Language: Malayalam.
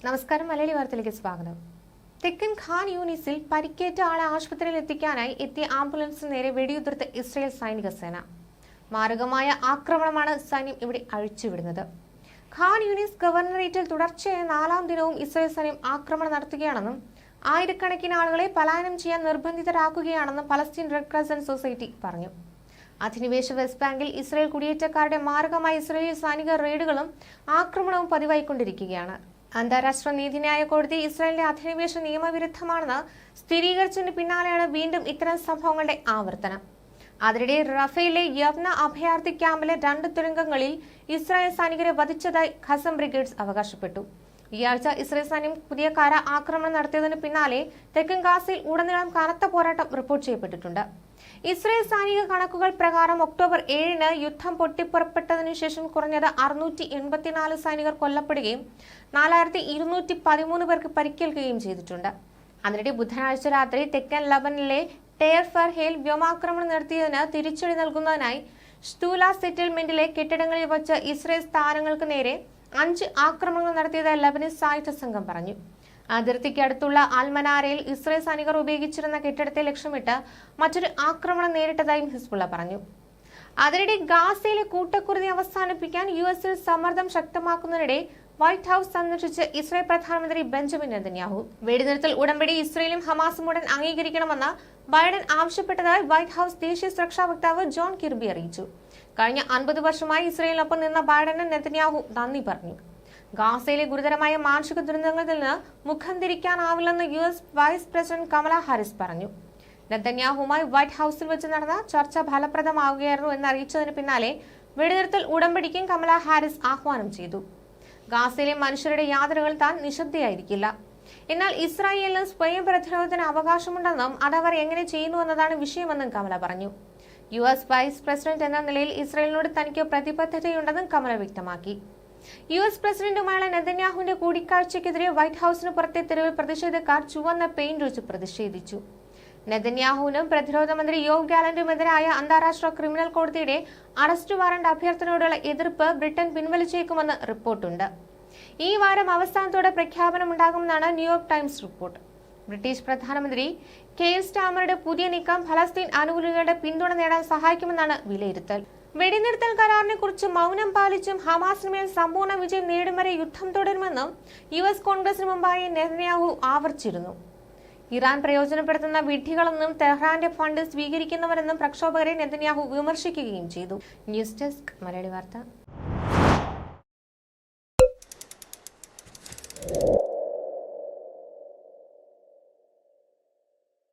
നമസ്കാരം. മലയാളി വാർത്തയിലേക്ക് സ്വാഗതം. തെക്കൻ ഖാൻ യൂണിസിൽ പരിക്കേറ്റ ആളെ ആശുപത്രിയിൽ എത്തിക്കാനായി എത്തിയ ആംബുലൻസിന് നേരെ വെടിയുതിർത്ത് ഇസ്രായേൽ സൈനിക സേന. മാരകമായ ആക്രമണമാണ് സൈന്യം ഇവിടെ അഴിച്ചുവിടുന്നത്. ഖാൻ യൂണിസ് ഗവർണറേറ്റിൽ തുടർച്ചയായ 4ാം ദിനവും ഇസ്രായേൽ സൈന്യം ആക്രമണം നടത്തുകയാണെന്നും ആയിരക്കണക്കിന് ആളുകളെ പലായനം ചെയ്യാൻ നിർബന്ധിതരാക്കുകയാണെന്നും പലസ്തീൻ റെഡ് ക്രസന്റ് സൊസൈറ്റി പറഞ്ഞു. അധിനിവേശ വെസ്റ്റ് ബാങ്കിൽ ഇസ്രായേൽ കുടിയേറ്റക്കാരുടെ മാരകമായ ഇസ്രായേലി സൈനിക റെയ്ഡുകളും ആക്രമണവും പതിവായിക്കൊണ്ടിരിക്കുകയാണ്. അന്താരാഷ്ട്ര നീതിന്യായ കോടതി ഇസ്രായേലിന്റെ അധിനിവേശ നിയമവിരുദ്ധമാണെന്ന് സ്ഥിരീകരിച്ചതിന് പിന്നാലെയാണ് വീണ്ടും ഇത്തരം സംഭവങ്ങളുടെ ആവർത്തനം. അതിനിടെ റഫേലിലെ യവ്ന അഭയാർത്ഥി ക്യാമ്പിലെ 2 തുരങ്കങ്ങളിൽ ഇസ്രായേൽ സൈനികരെ വധിച്ചതായി ഖസം ബ്രിഗേഡ്സ് അവകാശപ്പെട്ടു. ഈ ആഴ്ച ഇസ്രായേൽ സൈന്യം പുതിയ കര ആക്രമണം നടത്തിയതിനു പിന്നാലെ തെക്കൻ ഗാസയിൽ ഉടനീളം കനത്ത പോരാട്ടം റിപ്പോർട്ട് ചെയ്യപ്പെട്ടിട്ടുണ്ട്. ഇസ്രായേൽ സൈനിക കണക്കുകൾ പ്രകാരം ഒക്ടോബർ 7-ന് യുദ്ധം പൊട്ടിപ്പുറപ്പെട്ടതിനു ശേഷം കുറഞ്ഞത് 684 സൈനികർ കൊല്ലപ്പെടുകയും 4213 പേർക്ക് പരിക്കേൽക്കുകയും ചെയ്തിട്ടുണ്ട്. അതിനിടെ ബുധനാഴ്ച രാത്രി തെക്കൻ ലബനനിലെ ടേർ ഫർഹേൽ വ്യോമാക്രമണം നടത്തിയതിന് തിരിച്ചടി നൽകുന്നതിനായി ഷ്തൂല സെറ്റിൽമെന്റിലെ കെട്ടിടങ്ങളിൽ വച്ച് ഇസ്രായേൽ സ്ഥാനങ്ങൾക്ക് നേരെ 5 ആക്രമണങ്ങൾ നടത്തിയതായി ലബനീസ് സായുധ സംഘം പറഞ്ഞു. അതിർത്തിക്കടുത്തുള്ള അൽമനാരയിൽ ഇസ്രായേൽ സൈനികർ ഉപയോഗിച്ചിരുന്ന കെട്ടിടത്തെ ലക്ഷ്യമിട്ട് മറ്റൊരു ആക്രമണം നേരിട്ടതായും ഹിസ്ബുള്ള പറഞ്ഞു. അതിനിടെ ഗാസയിലെ കൂട്ടക്കുരുതി അവസാനിപ്പിക്കാൻ യുഎസിൽ സമ്മർദ്ദം ശക്തമാക്കുന്നതിനിടെ വൈറ്റ് ഹൌസ് സന്ദർശിച്ച് ഇസ്രായേൽ പ്രധാനമന്ത്രി ബെഞ്ചമിൻ നെതന്യാഹു. വെടിനിർത്തൽ ഉടമ്പടി ഇസ്രായേലും ഹമാസും ഉടൻ അംഗീകരിക്കണമെന്ന് ബൈഡൻ ആവശ്യപ്പെട്ടതായി വൈറ്റ് ഹൌസ് ദേശീയ സുരക്ഷാ വക്താവ് ജോൺ കിർബി അറിയിച്ചു. കഴിഞ്ഞ 50 വർഷമായി ഇസ്രായേലിനൊപ്പം നിന്ന ബൈഡന് നെതന്യാഹു നന്ദി പറഞ്ഞു. ഗാസയിലെ ഗുരുതരമായ മാനുഷിക ദുരന്തങ്ങളിൽ നിന്ന് മുഖം തിരിക്കാനാവില്ലെന്ന് US vice president Kamala Harris പറഞ്ഞു. നെതന്യാഹുവുമായി വൈറ്റ് ഹൌസിൽ വെച്ച് നടന്ന ചർച്ച ഫലപ്രദമാവുകയായിരുന്നു എന്നറിയിച്ചതിന് പിന്നാലെ വെടിനിർത്തൽ ഉടമ്പടിക്കും കമല ഹാരിസ് ആഹ്വാനം ചെയ്തു. ഗാസയിലെ മനുഷ്യരുടെ യാതനകൾ താൻ നിശബ്ദയായിരിക്കില്ല, എന്നാൽ ഇസ്രായേലിന് സ്വയം പ്രതിരോധത്തിന് അവകാശമുണ്ടെന്നും അതവർ എങ്ങനെ ചെയ്യുന്നുവെന്നതാണ് വിഷയമെന്നും കമല പറഞ്ഞു. US വൈസ് പ്രസിഡന്റ് എന്ന നിലയിൽ ഇസ്രായേലിനോട് തനിക്ക് പ്രതിബദ്ധതയുണ്ടെന്നും കമല വ്യക്തമാക്കി. US പ്രസിഡന്റുമായുള്ള നെതന്യാഹുവിന്റെ കൂടിക്കാഴ്ചയ്ക്കെതിരെ വൈറ്റ് ഹൌസിന് പുറത്തെ തെരുവിൽ പ്രതിഷേധക്കാർ ചുവന്ന പെയിന്റ് ഒഴിച്ച് പ്രതിഷേധിച്ചു. നെതന്യാഹുവിനും പ്രതിരോധ മന്ത്രി യോവ് ഗാലന്റുമെതിരായ അന്താരാഷ്ട്ര ക്രിമിനൽ കോടതിയുടെ അറസ്റ്റ് വാറണ്ട് അഭ്യർത്ഥനയോടുള്ള എതിർപ്പ് ബ്രിട്ടൻ പിൻവലിച്ചേക്കുമെന്ന് റിപ്പോർട്ടുണ്ട്. ഈ വാരം അവസാനത്തോടെ പ്രഖ്യാപനമുണ്ടാകുമെന്നാണ് ന്യൂയോർക്ക് ടൈംസ് റിപ്പോർട്ട്. ബ്രിട്ടീഷ് പ്രധാനമന്ത്രി കെയർ സ്റ്റാമറുടെ പുതിയ നീക്കം ഫലസ്തീൻ അനുകൂലികളുടെ പിന്തുണ നേടാൻ സഹായിക്കുമെന്നാണ് വിലയിരുത്തൽ. വെടിനിർത്തൽ കരാറിനെ കുറിച്ച് മൗനം പാലിച്ചും ഹമാസിനുമേൽ സമ്പൂർണ്ണ വിജയം നേടും വരെ യുദ്ധം തുടരുമെന്നും US കോൺഗ്രസിന് മുമ്പായി നെതന്യാഹു ആവർത്തിച്ചിരുന്നു. ഇറാൻ പ്രയോജനപ്പെടുത്തുന്ന വിഡ്ഢികളെന്നും തെഹ്റാന്റെ ഫണ്ട് സ്വീകരിക്കുന്നവരെന്നും പ്രക്ഷോഭകരെ നെതന്യാഹു വിമർശിക്കുകയും ചെയ്തു. ന്യൂസ് ഡെസ്ക് മലയാളി വാർത്ത.